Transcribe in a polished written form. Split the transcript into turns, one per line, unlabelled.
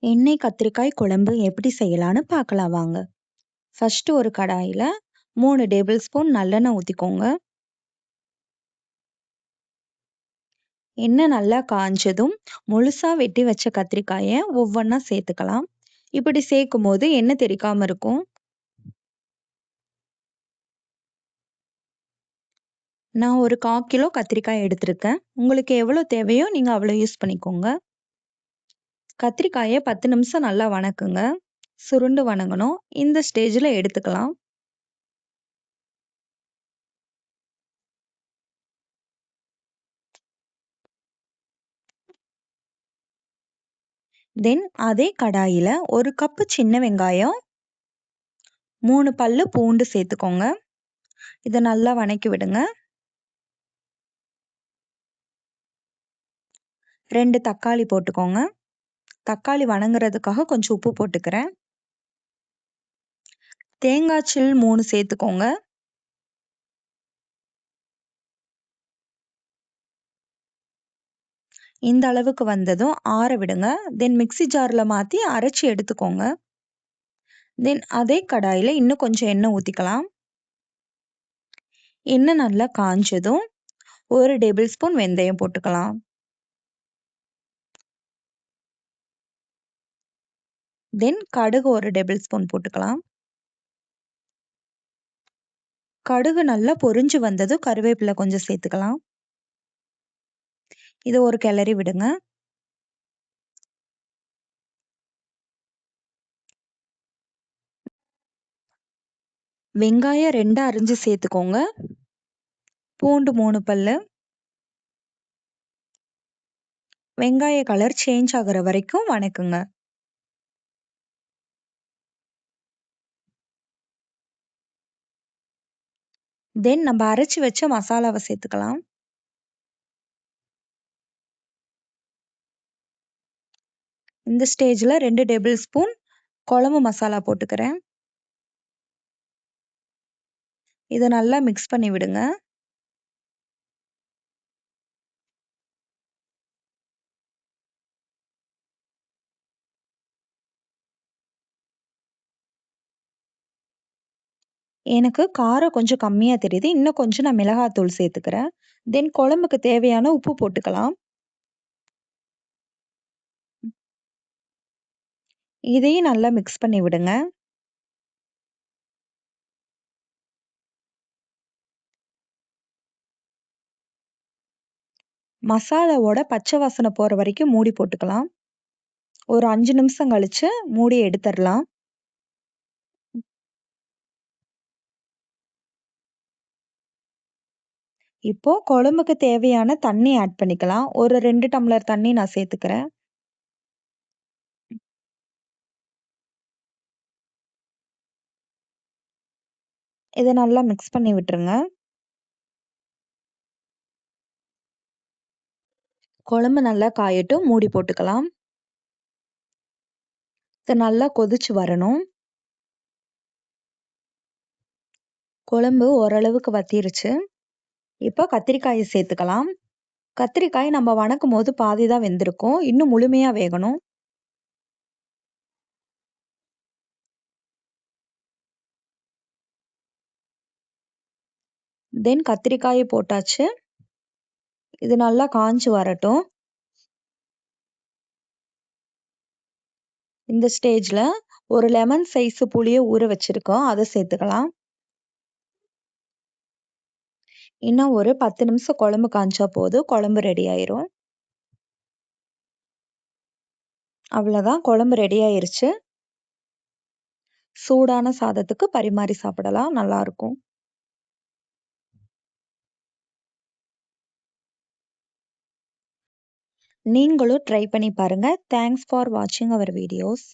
எண்ணெய் கத்திரிக்காய் குழம்பு எப்படி செய்யலான்னு பார்க்கலாம் வாங்க. ஃபர்ஸ்ட் ஒரு கடாயில 3 டேபிள் ஸ்பூன் நல்லெண்ணெய் ஊத்திக்கோங்க. எண்ணெய் நல்லா காஞ்சதும் முழுசா வெட்டி வச்ச கத்திரிக்காயை ஒவ்வொன்றா சேர்த்துக்கலாம். இப்படி சேர்க்கும் போது எண்ணெய் தெறிக்காம இருக்கும். நான் ஒரு 1/4 கிலோ கத்திரிக்காய் எடுத்திருக்கேன். உங்களுக்கு எவ்வளோ தேவையோ நீங்க அவ்வளோ யூஸ் பண்ணிக்கோங்க. கத்திரிக்காயை 10 நிமிஷம் நல்லா வணக்குங்க. சுருண்டு வணங்கணும். இந்த ஸ்டேஜில் எடுத்துக்கலாம். தென் அதே கடாயில 1 கப்பு சின்ன வெங்காயம், 3 பல்லு பூண்டு சேர்த்துக்கோங்க. இதை நல்லா வணக்கி விடுங்க. 2 தக்காளி போட்டுக்கோங்க. தக்காளி வணங்குறதுக்காக கொஞ்சம் உப்பு போட்டுக்கிறேன். தேங்காய் சில் 3 சேர்த்துக்கோங்க. இந்த அளவுக்கு வந்ததும் ஆற விடுங்க. தென் மிக்ஸி ஜார்ல மாத்தி அரைச்சி எடுத்துக்கோங்க. தென் அதே கடாயில இன்னும் கொஞ்சம் எண்ணெய் ஊத்திக்கலாம். எண்ணெய் நல்லா காஞ்சதும் 1 டேபிள் ஸ்பூன் வெந்தயம் போட்டுக்கலாம். தென் கடுகு 1 டேபிள் ஸ்பூன் போட்டுக்கலாம். கடுகு நல்லா பொரிஞ்சு வந்ததும் கருவேப்பிலை கொஞ்சம் சேர்த்துக்கலாம். இதை ஒரு கிளறி விடுங்க. வெங்காயம் 2 அரிஞ்சு சேர்த்துக்கோங்க. பூண்டு 3 பல்லு. வெங்காய கலர் சேஞ்ச் ஆகுற வரைக்கும் வணக்குங்க. தென் நம்ம அரைச்சி வச்ச மசாலாவை சேர்த்துக்கலாம். இந்த ஸ்டேஜில் 2 டேபிள் ஸ்பூன் குழம்பு மசாலா போட்டுக்கிறேன். இதை நல்லா மிக்ஸ் பண்ணி விடுங்க. எனக்கு காரம் கொஞ்சம் கம்மியாக தெரியுது. இன்னும் கொஞ்சம் நான் மிளகாத்தூள் சேர்த்துக்கிறேன். தென் குழம்புக்கு தேவையான உப்பு போட்டுக்கலாம். இதையும் நல்லா மிக்ஸ் பண்ணி விடுங்க. மசாலாவோட பச்சை வாசனை போகிற வரைக்கும் மூடி போட்டுக்கலாம். ஒரு 5 நிமிஷம் கழிச்சு மூடி எடுத்துடலாம். இப்போ குழம்புக்கு தேவையான தண்ணி ஆட் பண்ணிக்கலாம். ஒரு 2 டம்ளர் தண்ணி நான் சேர்த்துக்கிறேன். இதை நல்லா மிக்ஸ் பண்ணி விட்டுருங்க. குழம்பு நல்லா காயட்டும், மூடி போட்டுக்கலாம். இது நல்லா கொதிச்சு வரணும். குழம்பு ஓரளவுக்கு வத்திருச்சு. இப்போ கத்திரிக்காயை சேர்த்துக்கலாம். கத்திரிக்காய் நம்ம வணக்கும் போது பாதி தான் வெந்திருக்கும். இன்னும் முழுமையா வேகணும். தென் கத்திரிக்காயை போட்டாச்சு. இது நல்லா காஞ்சு வரட்டும். இந்த ஸ்டேஜ்ல ஒரு லெமன் சைஸ் புளியை ஊற வச்சிருக்கோம். அதை சேர்த்துக்கலாம். இன்னும் ஒரு 10 நிமிஷம் குழம்பு காஞ்சா போதும். குழம்பு ரெடி ஆயிரும். அவ்வளோதான், குழம்பு ரெடி ஆயிருச்சு. சூடான சாதத்துக்கு பரிமாறி சாப்பிடலாம். நல்லா இருக்கும். நீங்களும் ட்ரை பண்ணி பாருங்க. தேங்க்ஸ் ஃபார் வாட்சிங் அவர் வீடியோஸ்.